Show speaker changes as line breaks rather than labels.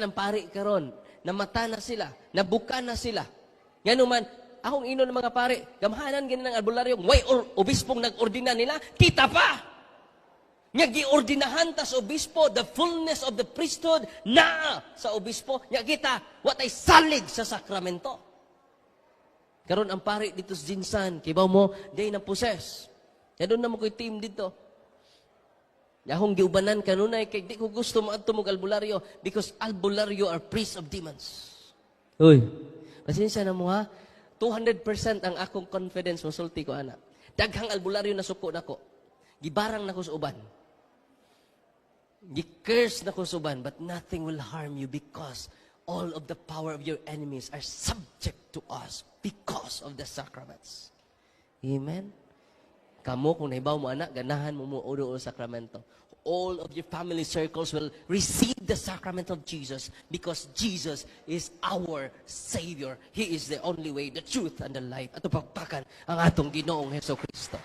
kanang pari karon, namata na sila, nabuka na sila. Nga naman, akong ino ng mga pari, gamhanan ganyan ng albularyo, way obispong nag-ordina nila, kita pa! Nga giordinahan ta sa obispo, the fullness of the priesthood na sa obispo, nga kita, what ay salig sa sakramento. Karon ang pari dito sa Jinsan, kibaw mo, day na possess. Kaya doon na mo ko'y team dito. Yahong giubanan kanunay, kay di ko gusto maadto mo albularyo, because albularyo are priests of demons. Uy, pasensya na mo ha, 200% ang akong confidence, masulti ko anak. Daghang albularyo na suko na ko. Gibarang na ko sa uban. Gi-curse na ko sa uban, but nothing will harm you because all of the power of your enemies are subject to us because of the sacraments. Amen? Kamo, kung naibaw mo anak, ganahan mo mo o sakramento. All of your family circles will receive the sacrament of Jesus because Jesus is our Savior. He is the only way, the truth, and the life. At pagpakan ang atong Ginoong Hesus Kristo.